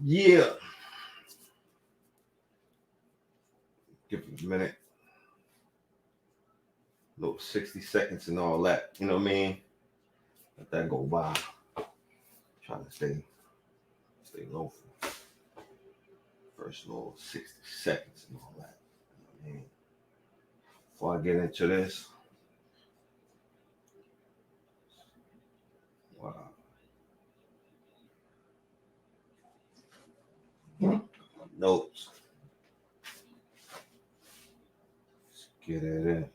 Yeah. Give it a minute. Little 60 seconds and all that. You know what I mean? Let that go by. Trying to stay low for first little 60 seconds and all that. You know what I mean? Before I get into this. Wow. Notes. Let's get it in.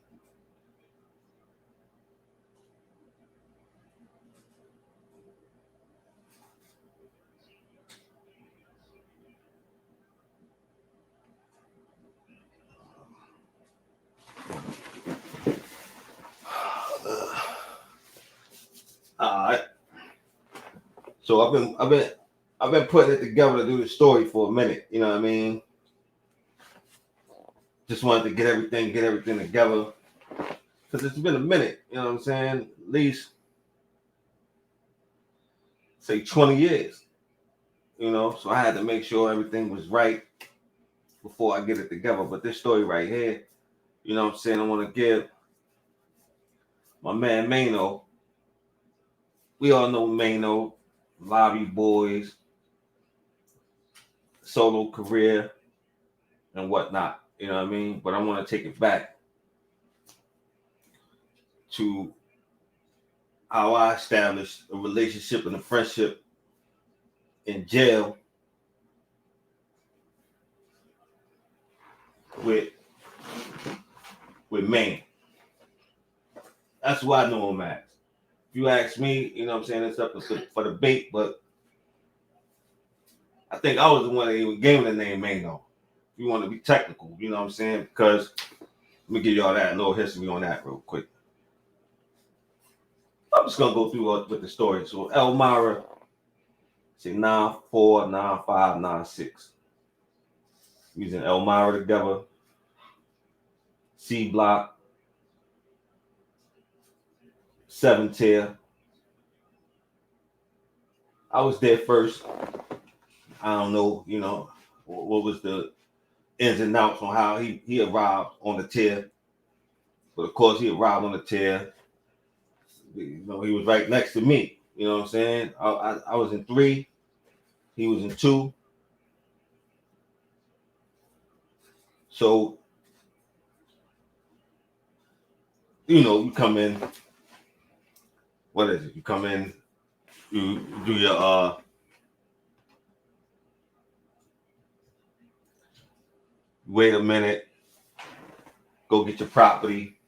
All right. So I've been putting it together to do the story for a minute. You know what I mean? Just wanted to get everything together because it's been a minute. You know what I'm saying? At least say 20 years. You know, so I had to make sure everything was right before I get it together. But this story right here, you know what I'm saying? I want to give my man Maino. We all know Maino, Lobby Boys, solo career, and whatnot. You know what I mean? But I want to take it back to how I established a relationship and a friendship in jail with Maine. That's who I know him as. If you ask me, you know what I'm saying, it's up for debate, but I think I was the one that even gave him the name Maino. If you want to be technical, you know what I'm saying? Because let me give y'all that a little history on that real quick. I'm just gonna go through with the story. So Elmira, say 949596. We was in Elmira together. C block, 7th tier. I was there first. I don't know, you know, what was the ins and outs on how he arrived on the tier. But of course, he arrived on the tier. You know, he was right next to me. You know what I'm saying? I was in 3. He was in 2. So, you know, you come in. What is it? You come in. You do your wait a minute. Go get your property.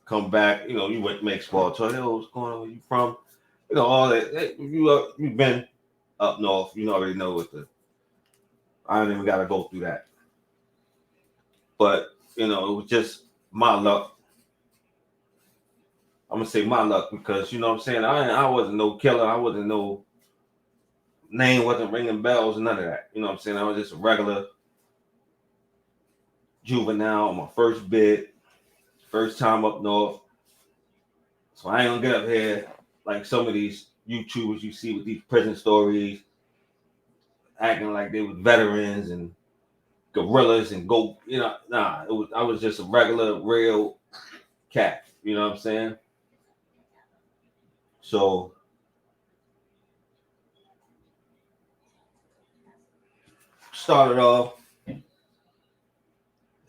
Come back. You know, you went make small talk. Hey, what's going on? Where you from? You know, all that. Hey, you've been up north. You already know what I don't even got to go through that. But, you know, it was just my luck. I'm going to say my luck because, you know what I'm saying, I wasn't no killer. I wasn't no name, wasn't ringing bells, none of that. You know what I'm saying? I was just a regular juvenile on my first bid, first time up north. So I ain't going to get up here like some of these YouTubers you see with these prison stories, acting like they were veterans and gorillas and go, you know, nah, I was just a regular, real cat. You know what I'm saying? So started off,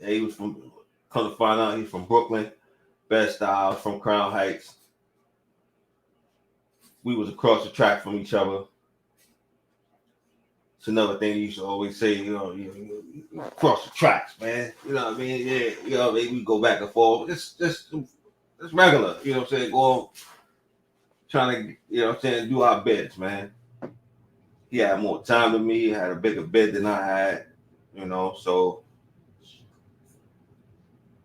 he was from, come to find out he's from Brooklyn, Best Style, from Crown Heights. We was across the track from each other. It's another thing you used to always say, you cross the tracks, man. You know what I mean? Yeah, you know, maybe we go back and forth. It's regular, you know what I'm saying? Go on, trying to, you know what I'm saying, do our bids, man. He had more time than me, he had a bigger bid than I had, you know, so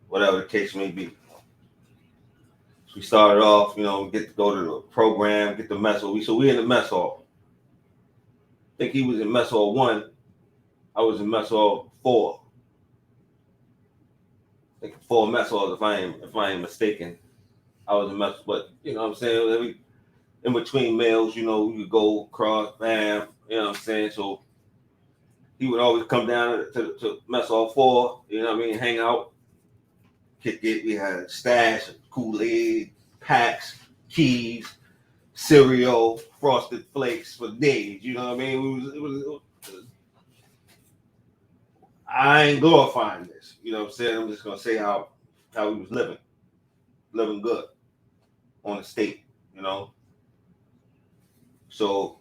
whatever the case may be. So we started off, you know, get to go to the program, get the mess hall. So we in the mess hall. I think he was in mess hall 1. I was in mess hall 4. I think 4 mess halls, if I ain't mistaken. I was in mess, but you know what I'm saying? In between meals, you know, you go across, bam, you know what I'm saying? So he would always come down to mess hall 4, you know what I mean, hang out, kick it. We had a stash of Kool-Aid, packs, keys, cereal, frosted flakes for days, you know what I mean? It was I ain't glorifying this, you know what I'm saying? I'm just gonna say how he was living good on the state, you know. So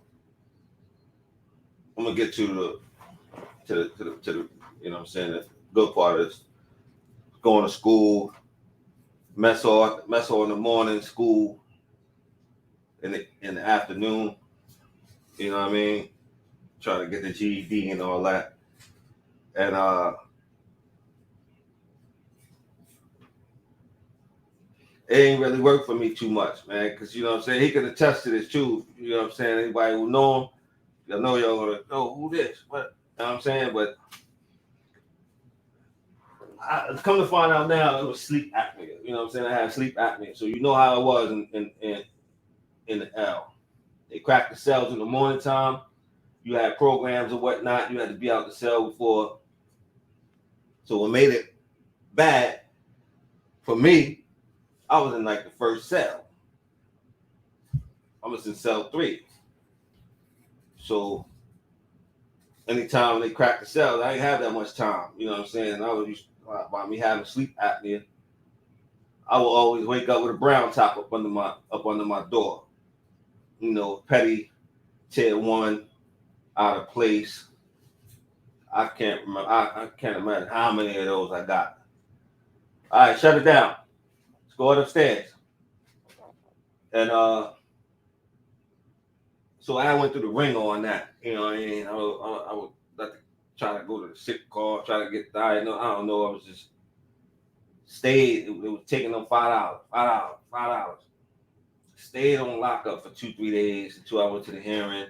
I'm gonna get to the you know what I'm saying, the good part is going to school, mess hall in the morning, school in the afternoon, you know what I mean? Trying to get the GED and all that. And it ain't really worked for me too much, man, because you know what I'm saying, he can attest to this too. You know what I'm saying? Anybody who know him, y'all know y'all gonna know who this, what, you know what I'm saying? But I come to find out now, it was sleep apnea. You know what I'm saying? I had sleep apnea, so you know how it was in the L. They cracked the cells in the morning time. You had programs and whatnot. You had to be out the cell before. So what made it bad for me, I was in like the first cell. I was in cell 3. So anytime they cracked the cells, I didn't have that much time. You know what I'm saying? I was used by me having sleep apnea. I will always wake up with a brown top up under my door. You know, petty, tier 1, out of place. I can't remember. I can't imagine how many of those I got. All right, shut it down. Let's go upstairs. And so I went through the ringer on that. You know what I mean? I would like to try to go to the sick call, try to get diagnosed. I don't know. I was just stayed. It was taking them $5. Stayed on lockup for 2-3 days until I went to the hearing.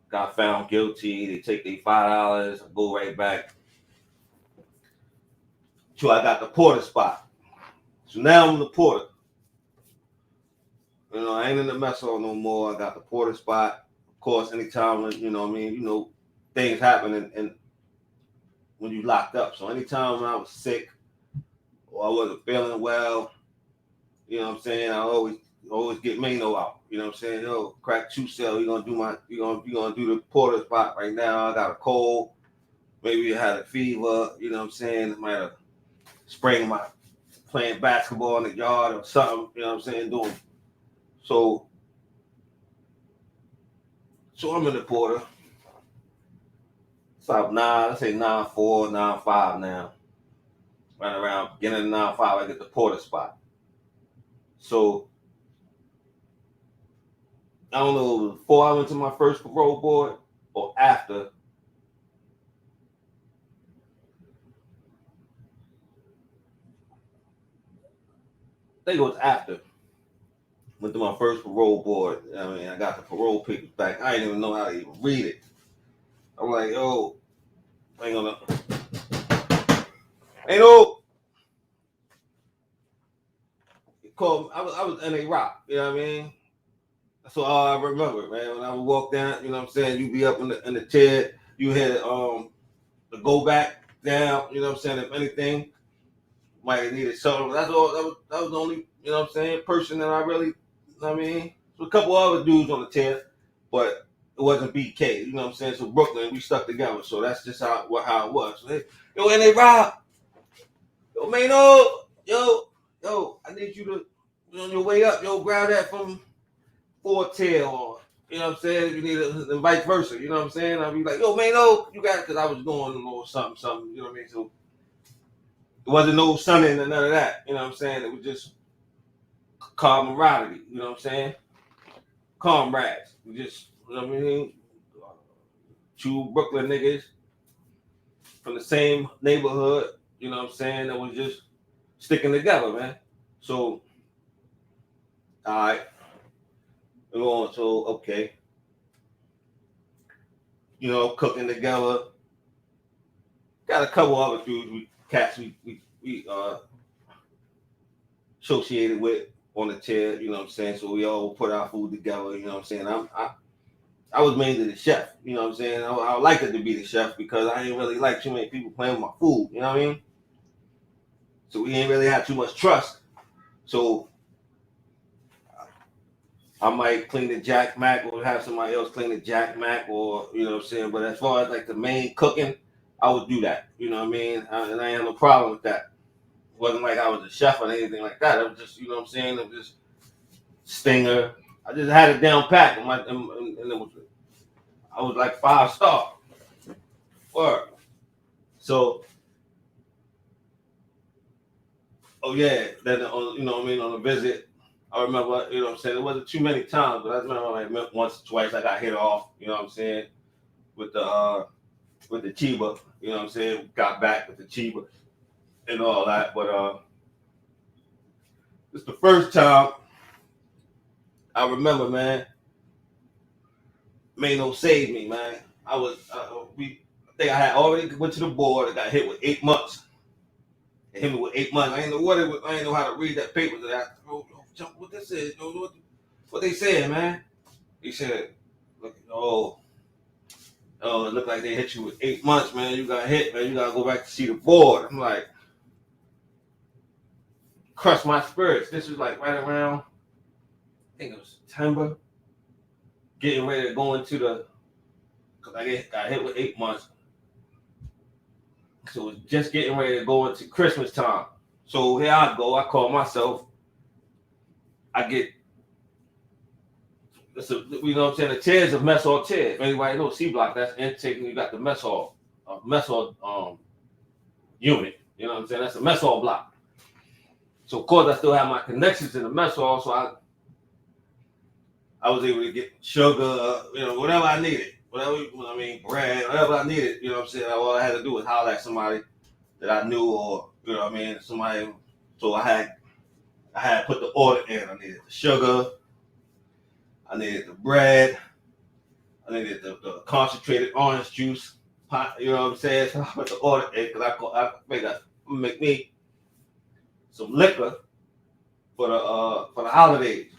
Got found guilty. They take their $5, go right back. Till I got the porter spot. So now I'm the porter. You know, I ain't in the mess hall no more. I got the porter spot. Of course, anytime when, you know what I mean, you know, things happen and when you locked up. So anytime when I was sick or I wasn't feeling well, you know what I'm saying, I always get Maino out. You know what I'm saying? Yo, crack 2 cell, you gonna do the porter spot right now. I got a cold. Maybe I had a fever, you know what I'm saying? I might have sprained playing basketball in the yard or something, you know what I'm saying, doing. So I'm in the porter. It's about 9, let's say 9-4, 9-5 now. Right around beginning of 9-5, I get the porter spot. So I don't know, it was before I went to my first parole board or after. I think it was after. Went to my first parole board. I mean, I got the parole papers back. I didn't even know how to even read it. I'm like, yo, ain't no. He called me. I was in a rock. You know what I mean? That's all I remember, man. When I would walk down, you know what I'm saying? You be up in the chair. You had the go back down. You know what I'm saying? If anything, might have needed something. That's all. That was the only, you know what I'm saying, person that I really. You know what I mean? So a couple other dudes on the chair, but it wasn't BK. You know what I'm saying? So Brooklyn, we stuck together. So that's just how it was. So they, yo, and they rob. Yo, Maino, yo, I need you to, on your way up, yo, grab that from 4tail, or, you know what I'm saying? If you need it, and vice versa, you know what I'm saying? I'll be like, yo, Maino, you got it, because I was doing a little something, you know what I mean? So there wasn't no sunning and none of that, you know what I'm saying? It was just camaraderie, you know what I'm saying? Comrades. We just, you know what I mean? 2 Brooklyn niggas from the same neighborhood, you know what I'm saying? That was just sticking together, man. So, all right. We're going, so, okay. You know, cooking together. Got a couple other dudes, cats we associated with on the chair, you know what I'm saying? So we all put our food together, you know what I'm saying? I was mainly the chef. You know what I'm saying? I liked it to be the chef because I didn't really like too many people playing with my food. You know what I mean? So we didn't really have too much trust. So I might clean the Jack Mac or have somebody else clean the Jack Mac, or you know what I'm saying. But as far as like the main cooking, I would do that. You know what I mean? And I had no problem with that. It wasn't like I was a chef or anything like that. I was just, you know what I'm saying? It was just stinger. I just had it down pat, and it was, I was like 5-star. Word. So, oh yeah, then on, you know what I mean, on a visit, I remember, you know what I'm saying, it wasn't too many times, but I remember like once or twice I got hit off, you know what I'm saying, with the Chiba, you know what I'm saying, got back with the Chiba and all that, but it's the first time I remember, man, Maino saved me, man. I think I had already went to the board. I got hit with 8 months. They hit me with 8 months. I didn't know what it was. I didn't know how to read that paper. What this is? What they said, man? He said, "Look, it looked like they hit you with 8 months, man. You got hit, man. You gotta go back to see the board." I'm like, crushed my spirits. This was like right around, I think it was September, getting ready to go into because I got hit with 8 months. So it was just getting ready to go into Christmas time. So here I go. I call myself. I get, you know what I'm saying? The chairs of mess hall chairs. Anybody know C block? That's intake, and you got the mess hall unit. You know what I'm saying? That's a mess hall block. So of course I still have my connections in the mess hall. So I was able to get sugar, you know, whatever I needed. Bread, whatever I needed, you know what I'm saying? All I had to do was holler at somebody that I knew, or, you know what I mean, somebody. So I had put the order in. I needed the sugar, I needed the bread, I needed the concentrated orange juice, you know what I'm saying? So I put the order in because I figured I'm gonna make me some liquor for the holidays.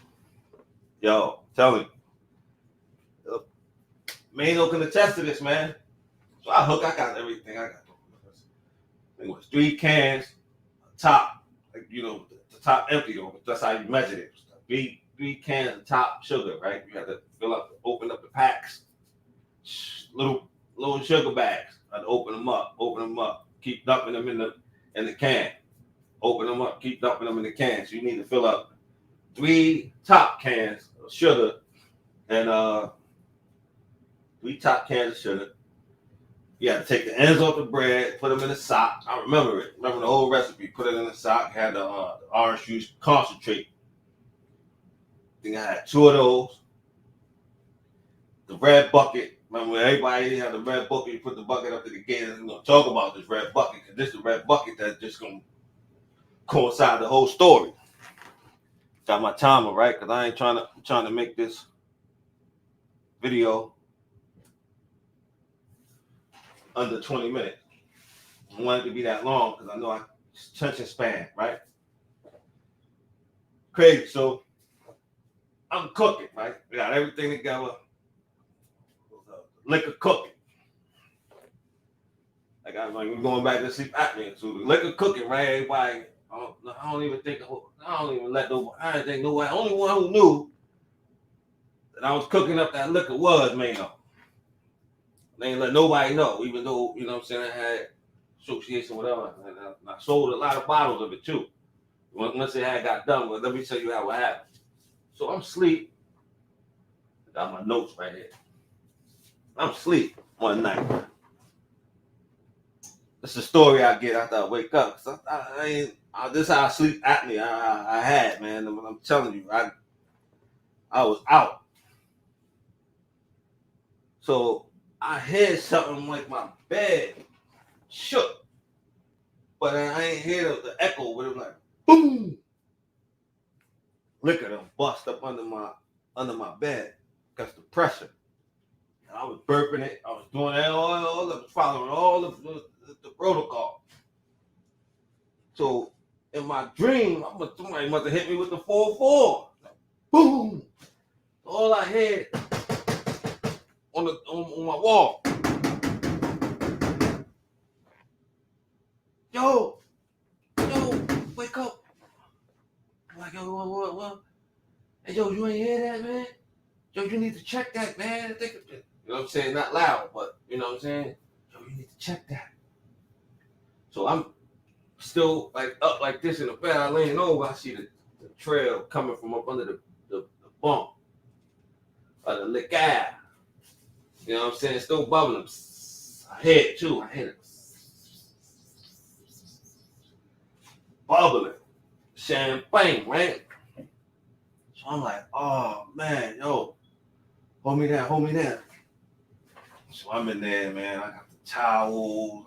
Yo, tell me. Maino can attest to this, man. So I got everything. I think it was 3 cans, top, like, you know, the top empty though. That's how you measured it. Three cans of top sugar, right? You had to open up the packs, little sugar bags. I had to open them up, keep dumping them in the can. Open them up, keep dumping them in the can. So you need to fill up 3 top cans of sugar and 3 top cans of sugar. You had to take the ends off the bread, put them in a sock. I remember it. Remember the whole recipe. Put it in a sock. Had the orange juice concentrate. I think I had 2 of those. The red bucket. Remember when everybody had the red bucket? You put the bucket up to the gate. And we're gonna talk about this red bucket because this is the red bucket that's just gonna coincide the whole story. Got my timer right because I ain't trying to make this video under 20 minutes. I don't want it to be that long because I know attention span, right? Crazy. So I'm cooking, right? We got everything together. Liquor cooking. Like we're going back to sleep apnea. So the liquor cooking, right? Everybody, I don't even let nobody. I didn't think nobody. Only one who knew that I was cooking up that liquor was Maino. They ain't let nobody know, even though, you know what I'm saying, I had association, whatever. And I sold a lot of bottles of it too. Once it had got done, but let me tell you how it happened. So I'm asleep. I got my notes right here. I'm asleep one night. That's the story I get after I wake up. This is how sleep apnea I had, man. I'm telling you, I was out. So I heard something like my bed shook, but I ain't hear the echo, but it was like boom. Liquor done bust up under my bed because the pressure. And I was burping it. I was doing that, following all the protocol. So in my dream, somebody must have hit me with the 4-4. Boom. All I heard on my wall. Yo, wake up. I'm like, yo, what? Hey, yo, you ain't hear that, man? Yo, you need to check that, man. You know what I'm saying? Not loud, but you know what I'm saying? Yo, you need to check that. So I'm still like up like this in the bed. I lean over. I see the trail coming from up under the bump of the liquor. You know what I'm saying? Still bubbling. I hit it too. I hit it. Bubbling. Champagne, right? So I'm like, oh man, yo, hold me down. So I'm in there, man. I got the towels.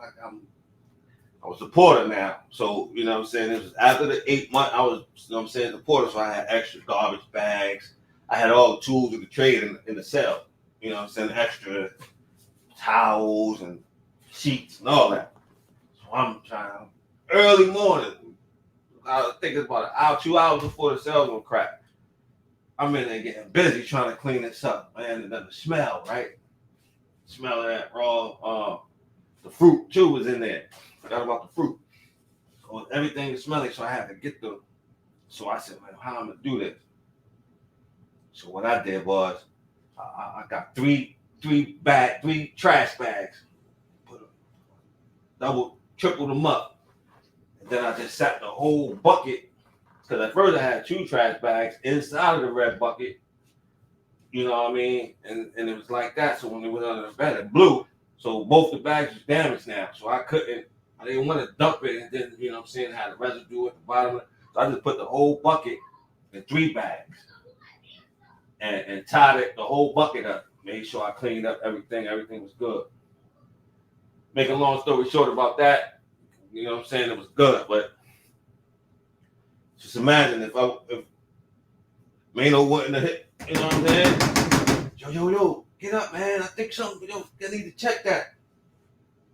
I was a porter now. So, you know what I'm saying? It was after the 8 months, I was, you know what I'm saying, the porter. So I had extra garbage bags. I had all the tools of the trade in the cell. You know what I'm saying? Extra towels and sheets and all that. So I'm trying, early morning, I think it's about an hour, 2 hours before the cell's gonna crack. I'm in there getting busy trying to clean this up, man. And then the smell, right? Smell of that raw, the fruit too was in there. Forgot about the fruit. So everything is smelling, so I had to get the. So I said, man, how I'm gonna do this? So what I did was, I got three trash bags, put them, tripled them up, and then I just sat the whole bucket. Because at first I had 2 trash bags inside of the red bucket. You know what I mean? And it was like that. So when it went under the bed, it blew. So both the bags was damaged now. So I didn't want to dump it and then, you know what I'm saying, had a residue at the bottom. So I just put the whole bucket in 3 bags and tied the whole bucket up. Made sure I cleaned up everything. Everything was good. Make a long story short about that, you know what I'm saying, it was good. But just imagine if Maino wouldn't have hit, you know what I'm saying? Yo, get up, man. I think something, I need to check that.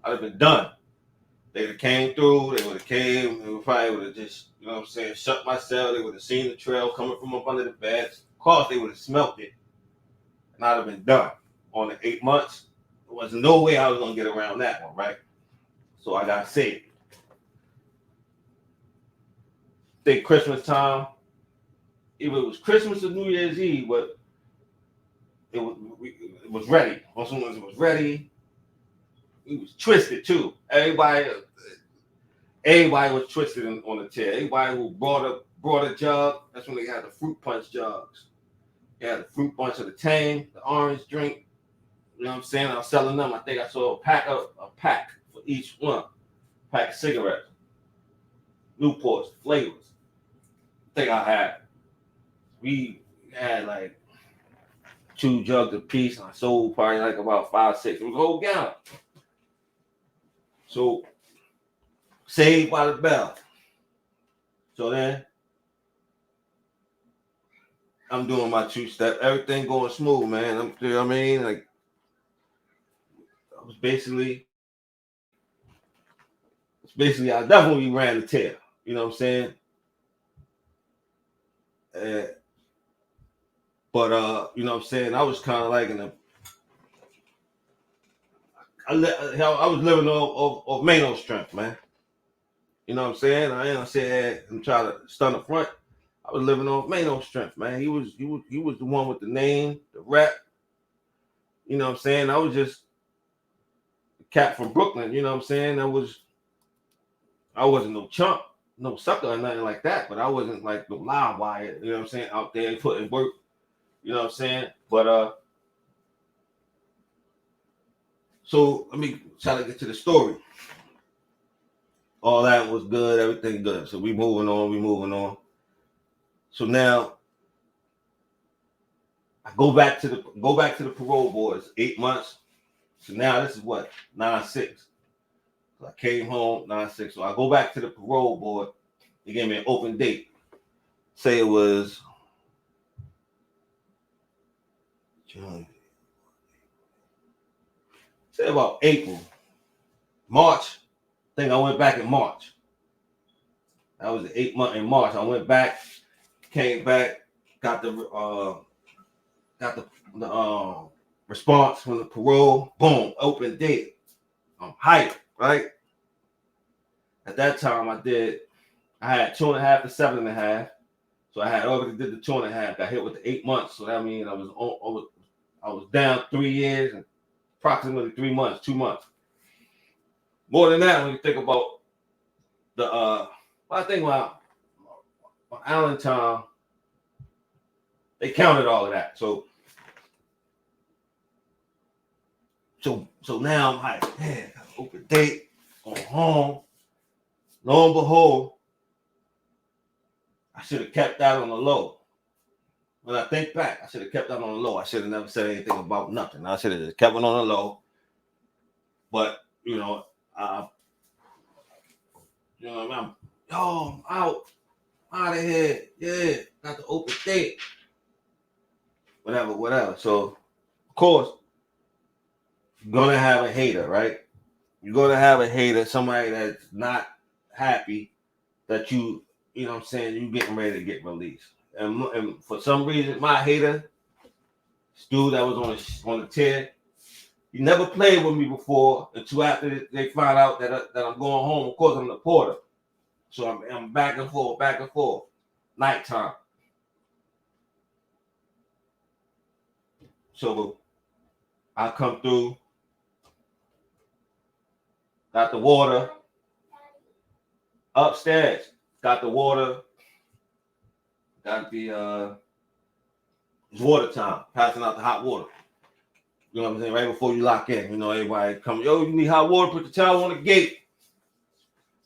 I'd have been done. They'd have came through, they would have came, they probably would have just, you know what I'm saying, shut my cell. They would have seen the trail coming from up under the beds. Of course, they would have smelt it. And I'd have been done. On the 8 months, there was no way I was going to get around that one, right? So I got saved. Think Christmas time, either it was Christmas or New Year's Eve, but it was ready. Once it was ready, it was twisted too. Everybody was twisted on the chair. Everybody who brought a jug, that's when they had the fruit punch jugs. They had the fruit punch of the Tang, the orange drink. You know what I'm saying? I was selling them. I think I saw a pack for each one. Pack of cigarettes, Newports, flavors. I think we had like 2 jugs apiece, and I sold probably like about 5, 6. It was a whole gallon. So, saved by the bell. So then, I'm doing my 2-step. Everything going smooth, man. You know what I mean? Like, I was basically, I definitely ran the tail. You know what I'm saying? But you know what I'm saying? I was kind of like I was living off Maino strength, man. You know what I'm saying? I ain't gonna say I'm trying to stun up front. I was living off Maino strength, man. He was the one with the name, the rep. You know what I'm saying? I was just a cat from Brooklyn. You know what I'm saying? I wasn't no chump, no sucker or nothing like that. But I wasn't like no loud wire. You know what I'm saying? Out there putting work. You know what I'm saying? But so let me try to get to the story. All that was good, everything good. So we moving on. So now I go back to the parole boards, 8 months. So now this is what, 9/6. So I came home 9/6. So I go back to the parole board. They gave me an open date. Say it was say about April, March. I think I went back in March. That was the 8 month in March. I went back, came back, got the response from the parole, boom, open date. I'm hyped, right? At that time, I had 2.5 to 7.5. So I had already did the 2.5. Got hit with the 8 months. So that means I was down 3 years and approximately 3 months, 2 months. More than that, when you think about the I think when Allentown, they counted all of that. So now I'm like, man, open date, going home. Lo and behold, I should have kept that on the low. When I think back, I should have kept that on the low. I should have never said anything about nothing. I should have just kept it on the low. But I'm out of here. Yeah, got the open date. Whatever. So, of course, you're gonna have a hater, right? You're gonna have a hater, somebody that's not happy that you know what I'm saying, you getting ready to get released. And for some reason, my hater, this dude that was on the tier, he never played with me before until after they find out that I'm going home. Of course, I'm the porter. So I'm back and forth. Nighttime. So I come through, got the water upstairs, got the water, got the it's water time, passing out the hot water. You know what I'm saying? Right before you lock in, everybody come, yo, you need hot water, put the towel on the gate.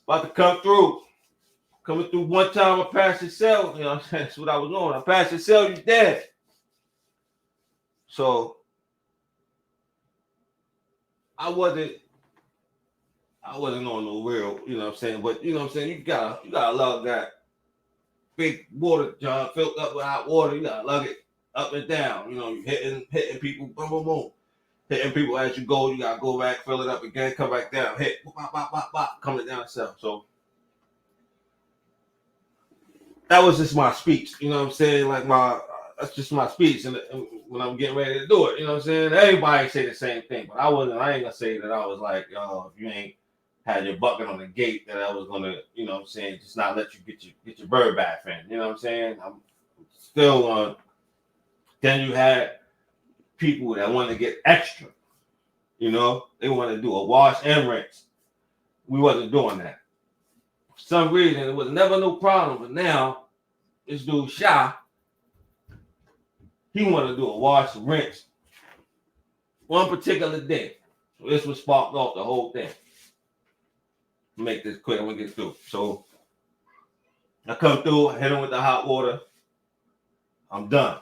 About to come through. Coming through one time, I passed your cell. You know what I'm saying? That's what I was doing. I passed your cell, you dead. So I wasn't on no real, you know what I'm saying? But you know what I'm saying, you gotta lug that big water jar filled up with hot water, you gotta lug it up and down. You hitting people, boom, boom, boom. Hitting people as you go, you gotta go back, fill it up again, come back down, hit, bop, bop, bop, bop, coming down itself. So that was just my speech, you know what I'm saying? Like that's just my speech, and when I'm getting ready to do it, you know what I'm saying? Everybody say the same thing, but I ain't gonna say that I was like, yo, if you ain't had your bucket on the gate, that I was gonna, you know what I'm saying, just not let you get your bird bath in, you know what I'm saying? I'm still on. Then you had people that want to get extra, they want to do a wash and rinse. We wasn't doing that. For some reason, it was never no problem, but now this dude Shy, he wanted to do a wash and rinse one particular day. So this was sparked off the whole thing. Make this quick, I'm gonna get through. So I come through, I hit him with the hot water. I'm done.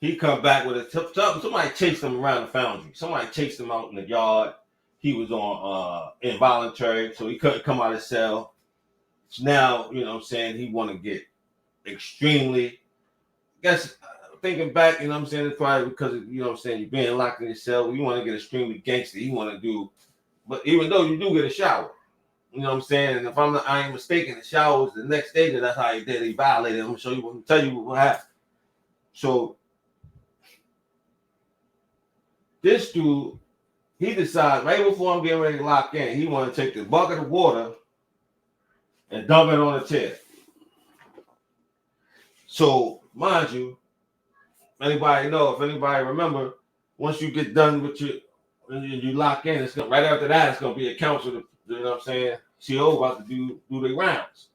He come back with somebody chased him around the foundry. Somebody chased him out in the yard. He was on involuntary, so he couldn't come out of his cell. So now, you know what I'm saying, he want to get extremely, I guess, thinking back, you know what I'm saying, it's probably because, you know what I'm saying, you're being locked in your cell. You want to get extremely gangster. You want to do, but even though you do get a shower, you know what I'm saying, and if I ain't mistaken, the shower was the next day, that's how he did. He violated. I'm gonna tell you what happened. So this dude, he decides right before I'm getting ready to lock in, he want to take the bucket of water and dump it on the chair. So, mind you, if anybody remember, once you get done with you lock in, it's right after that, it's gonna be a council. You know what I'm saying? CO about to do their rounds.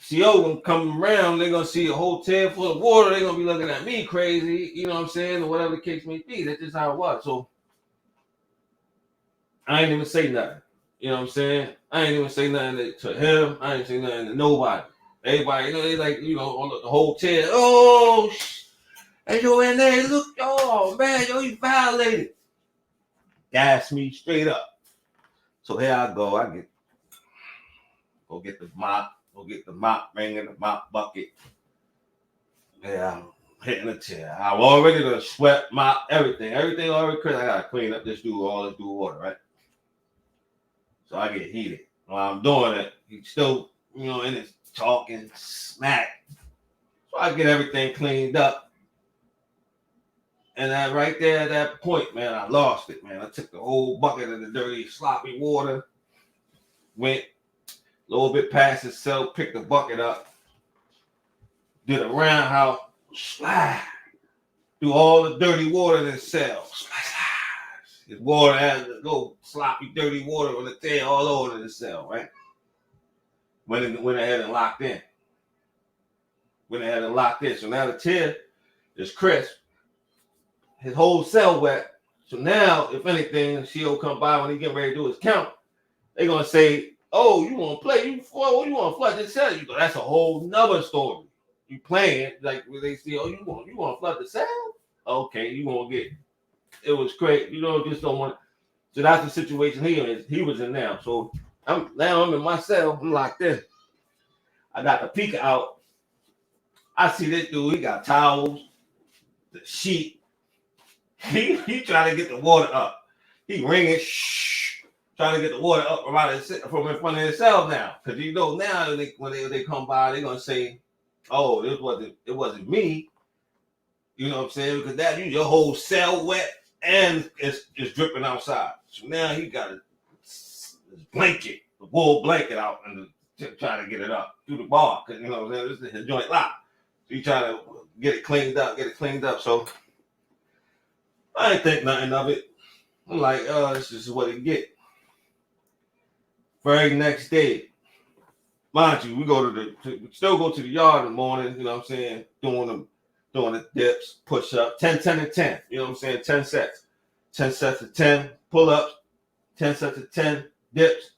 CO gonna come around, they're gonna see a whole tan full of water, they're gonna be looking at me crazy, you know what I'm saying, or whatever the case may be. That's just how it was. So I ain't even say nothing. You know what I'm saying? I ain't even say nothing to him. I ain't say nothing to nobody. Everybody, they like, on the whole chair. Oh, and you in there, look, oh man, you violated. Gas me straight up. So here I go. Go get the mop, bringing the mop bucket. Yeah, I'm hitting the chair. I'm already done sweat, mop, everything. Everything already clean. I gotta clean up all this water, right? So I get heated. While I'm doing it, he's still, in his talking smack. So I get everything cleaned up. And that right there at that point, man, I lost it, man. I took the whole bucket of the dirty, sloppy water, went a little bit past the cell, picked the bucket up, did a roundhouse, slide through all the dirty water in the cell. His water had to go sloppy, dirty water on the tail all over the cell, right? Went ahead and locked in. So now the tail is crisp. His whole cell wet. So now, if anything, she'll come by when he get ready to do his count. They're gonna say, "Oh, you want to play? You want to flood this cell?" You go, that's a whole nother story. You playing like they say, "Oh, you want to flood the cell?" Okay, you gonna get. It was great. Just don't want. So that's the situation he was in now. So I'm in my cell. I'm locked in. I got the peek out. I see this dude. He got towels, the sheet. He trying to get the water up. He ringing, trying to get the water up from in front of his cell now. Because now when they come by, they're gonna say, "Oh, it wasn't me." You know what I'm saying? Because your whole cell wet and it's dripping outside. So now he got his blanket, the wool blanket out and trying to get it up through the bar. Because you know what I'm saying? This is his joint lock. So he trying to get it cleaned up. So I ain't think nothing of it. I'm like, this is what it get. Very next day, mind you, we still go to the yard in the morning, you know what I'm saying, doing the dips, push up, 10, 10, and 10, you know what I'm saying, 10 sets. 10 sets of 10 pull-ups, 10 sets of 10 dips,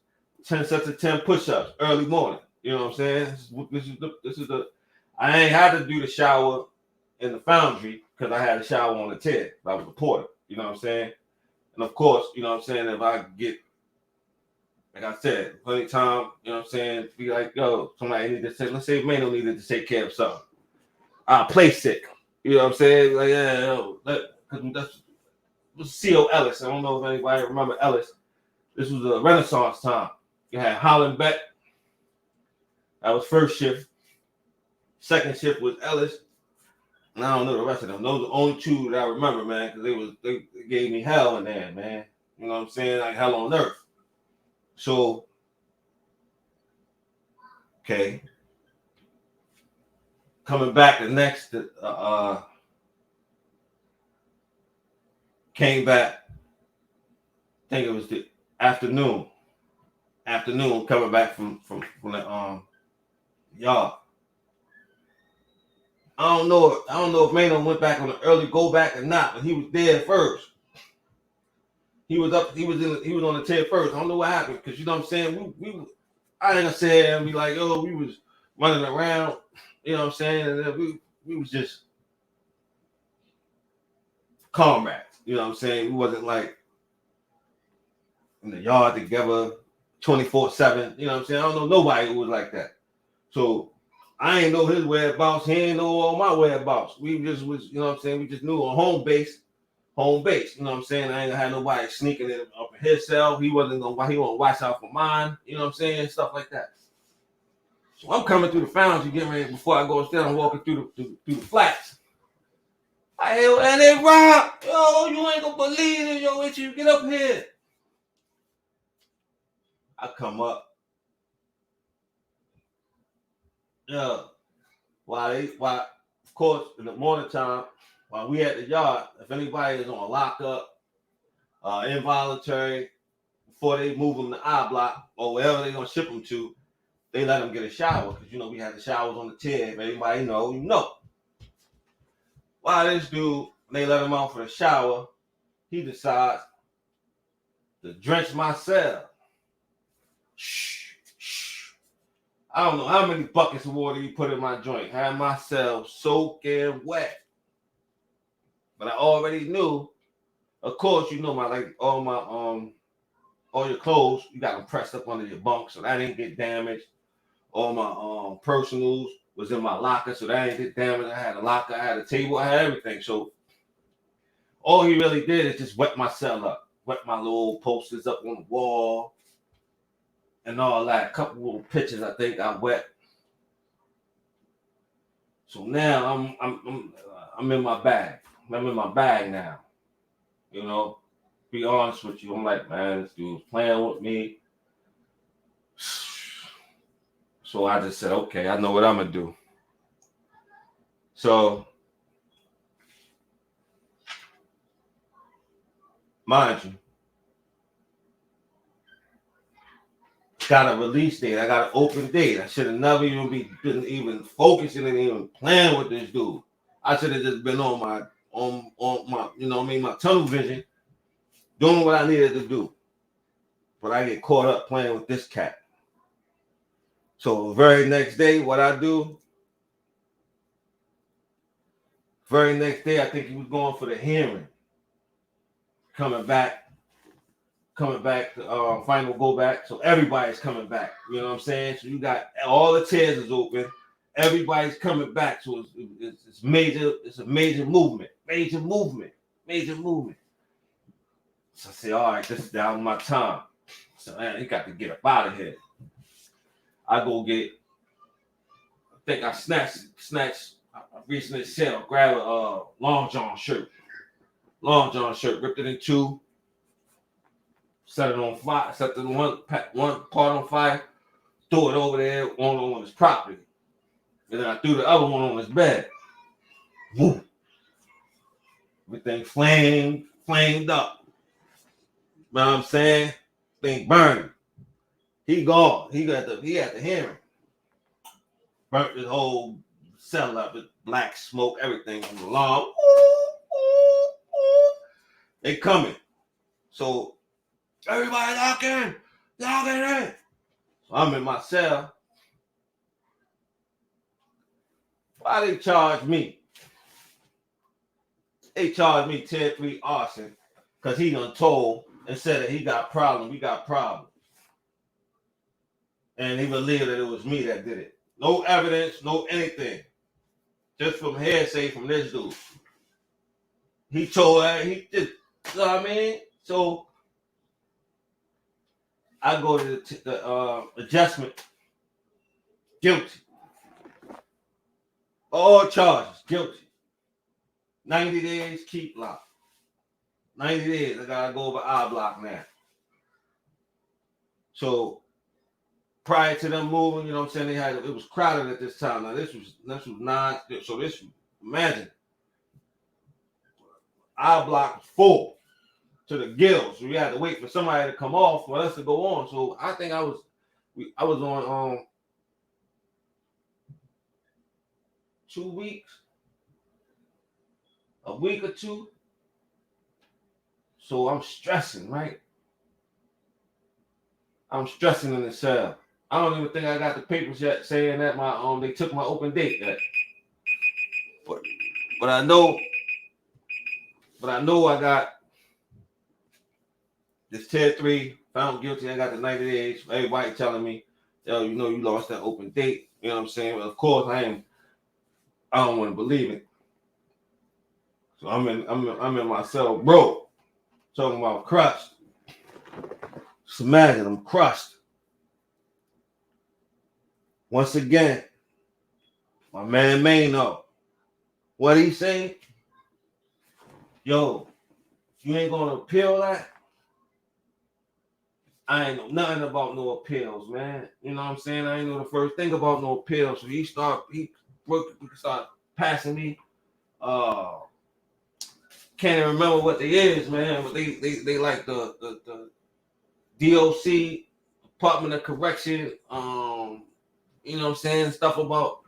10 sets of 10 push-ups, early morning, you know what I'm saying? This is the I ain't had to do the shower in the foundry because I had a shower on the TED. I was a porter, you know what I'm saying? And of course, you know what I'm saying, if I get, like I said, plenty of time, you know what I'm saying, be like, yo, somebody need to say, let's say Maino needed to take care of something. I'll play sick. You know what I'm saying? Like, that's C.O. Ellis. I don't know if anybody remember Ellis. This was a Renaissance time. You had Holland Beck. That was first shift. Second shift was Ellis. And I don't know the rest of them. Those are the only two that I remember, man, because they gave me hell in there, man. You know what I'm saying? Like hell on earth. So, okay. Coming back the next, came back, I think it was the afternoon coming back from the yard. I don't know if Maino went back on the early go back or not, but he was there first. He was on the 10 first. I don't know what happened because you know what I'm saying. I ain't gonna say and be like, oh, we was running around, you know what I'm saying, and then we was just comrades, you know what I'm saying. We wasn't like in the yard together 24/7, you know what I'm saying. I don't know nobody who was like that. So I ain't know his whereabouts. He ain't know all my whereabouts. We just was, you know what I'm saying. We just knew on home base. You know what I'm saying. I ain't had nobody sneaking in up in his cell. He wasn't watch out for mine. You know what I'm saying, stuff like that. So I'm coming through the foundry, getting ready before I go upstairs. I'm walking through the flats. And they Rob, yo, you ain't gonna believe it, yo, you get up here. I come up. Yeah. While of course, in the morning time, while we at the yard, if anybody is on a lockup, involuntary, before they move them to I block or wherever they're gonna ship them to, they let them get a shower because we had the showers on the TED. If anybody know, you know. While this dude, they let him out for the shower, he decides to drench my cell. I don't know how many buckets of water he put in my joint. Had my cell soaking wet. But I already knew, of course, all your clothes, you got them pressed up under your bunk so that didn't get damaged. All my personals was in my locker, so that didn't get damaged. I had a locker, I had a table, I had everything. So all he really did is just wet my cell up, wet my little posters up on the wall, and all that. A couple little pictures I think I wet. So now I'm in my bag. I'm in my bag now. You know, be honest with you. I'm like, man, this dude's playing with me. So I just said, okay, I know what I'm gonna do. So, mind you, got a release date. I got an open date. I should have never been even focusing and even playing with this dude. I should have just been on my you know what I mean, my tunnel vision, doing what I needed to do. But I get caught up playing with this cat. So the very next day, what I do, very next day, I think he was going for the hearing. Coming back to final go back. So everybody's coming back. You know what I'm saying? So you got all the chairs is open. Everybody's coming back. So it's major. It's a major movement. Major movement. So I say, all right, this is down my time. So man, he got to get up out of here. I go get. I think I snatched. I reached in the cell, grab a long john shirt. Ripped it in two. Set it on fire. Set the one part on fire. Threw it over there on his property. And then I threw the other one on his bed. Woo. Everything flamed up. You know what I'm saying? Thing burning. He gone. He had the hearing. Burnt his whole cell up with black smoke, everything from the alarm. They coming. So everybody lock in. So I'm in my cell. Why they charge me? They charged me 10-3 arson because he done told and said that he got problems. We got problems. And he believed that it was me that did it. No evidence, no anything. Just from hearsay from this dude. He told her, he just, you know what I mean? So I go to the adjustment. Guilty. All charges, guilty. 90 days, keep locked. 90 days, I gotta go over I block now. So prior to them moving, you know what I'm saying, it was crowded at this time. Now this was 9, so this, imagine, I block was full to the gills. So we had to wait for somebody to come off for us to go on. So I think I was on 2 weeks, a week or two. So I'm stressing, right? I'm stressing in the cell. I don't even think I got the papers yet saying that they took my open date yet. But I know I got this 10-3 found guilty. I got the 90 days. Everybody telling me, yo, you know you lost that open date. You know what I'm saying? Well, of course I don't want to believe it. So I'm in my cell, bro. Talking about crushed. Just imagine I'm crushed. Once again, my man Maino. What he say? Yo, you ain't gonna appeal that? I ain't know nothing about no appeals, man. You know what I'm saying? I ain't know the first thing about no appeals. So he started passing me. Can't even remember what they is, man. But they like the DOC, Department of Correction. You know what I'm saying? Stuff about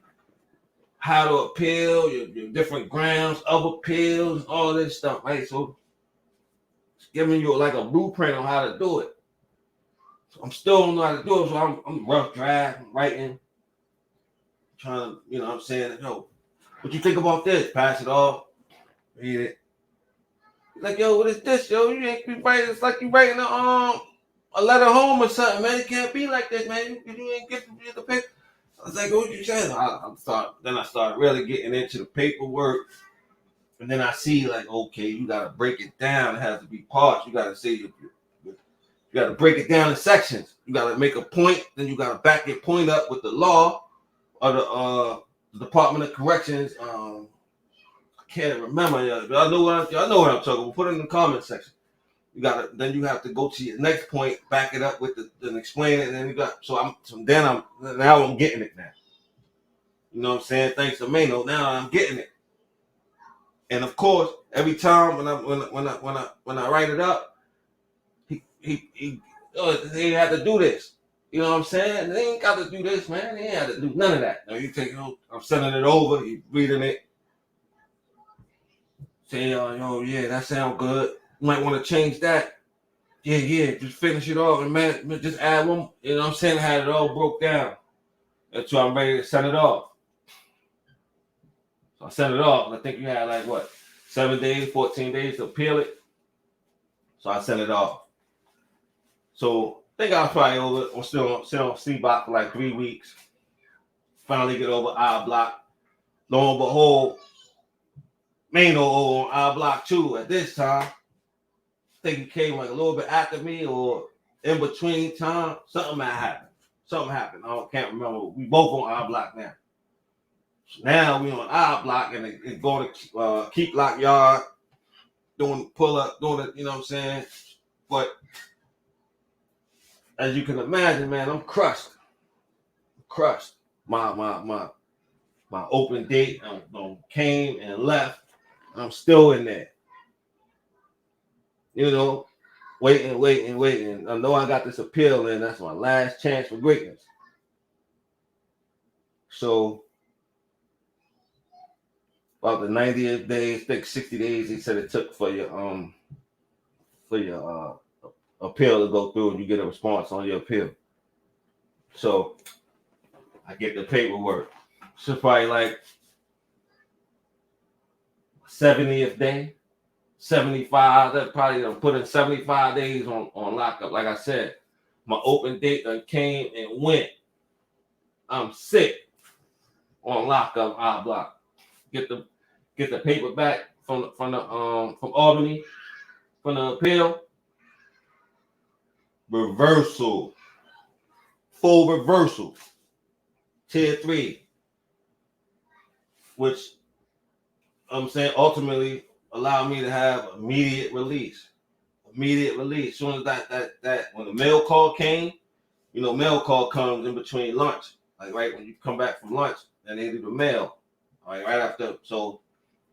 how to appeal, your different grounds of appeals, all this stuff, right? So it's giving you like a blueprint on how to do it. So I'm still don't know how to do it, so I'm rough draft, writing, trying to, you know what I'm saying, yo, what you think about this? Pass it off, read it. Like, yo, what is this, yo? You ain't be writing, it's like you writing a letter home or something, man. It can't be like this, man. You ain't get the paper. I was like, what you saying? I started really getting into the paperwork. And then I see, like, okay, you got to break it down. It has to be parts. You got to say, you got to break it down in sections. You got to make a point. Then you got to back your point up with the law or the Department of Corrections. I can't remember. Y'all know what I'm talking about. Put it in the comment section. Then you have to go to your next point, back it up with then explain it, and then now I'm getting it now. You know what I'm saying? Thanks to Maino, now I'm getting it. And of course, every time when I write it up, he had to do this. You know what I'm saying? They ain't got to do this, man. They ain't had to do none of that. Now I'm sending it over, you reading it, saying, yeah, that sounds good. You might want to change that. Yeah, just finish it off and man, just add one. You know what I'm saying? I had it all broke down. Until I'm ready to send it off. So I sent it off. I think you had 7 days, 14 days to appeal it. So I sent it off. So I think I was probably over. I'm still on C block for 3 weeks. Finally get over I block. Lo and behold, Maino over on I block too. At this time, I think he came a little bit after me or in between time. Something happened. I can't remember. We both on I block now. So now we on I block and going to keep lock yard, doing pull up, doing it. You know what I'm saying? But as you can imagine, man, I'm crushed. My open date came and left. I'm still in there. You know, waiting. I know I got this appeal and that's my last chance for greatness. So about the 90th day, I think 60 days, he said it took for your appeal to go through and you get a response on your appeal. So I get the paperwork. So probably 70th day, 75. That probably put in 75 days on lockup. Like I said, my open date came and went. I'm sick on lockup. I block. Get the paper back from Albany from the appeal. Reversal. Full reversal. Tier 3. Which I'm saying ultimately allowed me to have immediate release. As soon as that when the mail call came, mail call comes in between lunch. Right when you come back from lunch and they do the mail. Right after. So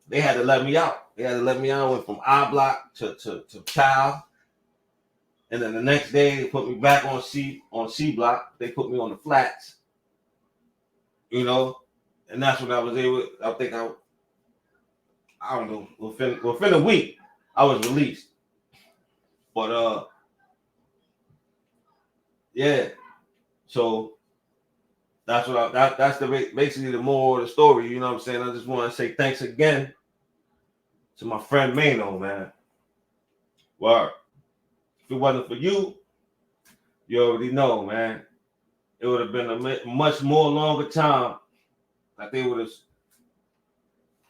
they had to let me out. I went from I block to child. And then the next day they put me back on C block. They put me on the flats. And that's when I was able. I don't know. Within a week, I was released. But yeah. So that's basically the moral of the story. You know what I'm saying? I just want to say thanks again to my friend Maino, man. Word. If it wasn't for you, you already know, man. It would have been a much more longer time. They would have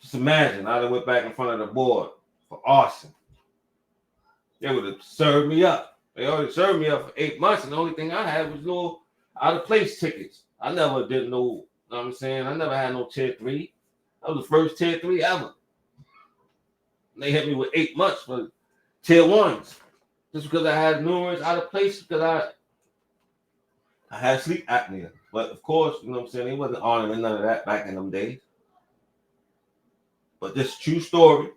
just imagine. I'd have went back in front of the board for arson. They would have served me up. They already served me up for 8 months, and the only thing I had was little out of place tickets. I never did no. You know what I'm saying? I never had no tier 3. That was the first tier 3 ever. And they hit me with 8 months for tier 1s. Just because I had numerous out of place because I had sleep apnea. But of course, you know what I'm saying, they wasn't honoring none of that back in them days. But this true story,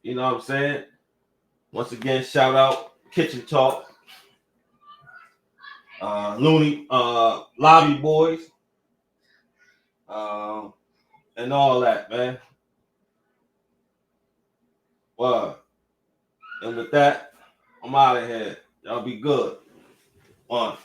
you know what I'm saying? Once again, shout out Kitchen Talk, Looney, Lobby Boys, and all that, man. Well, and with that, I'm out of here. Y'all be good. One.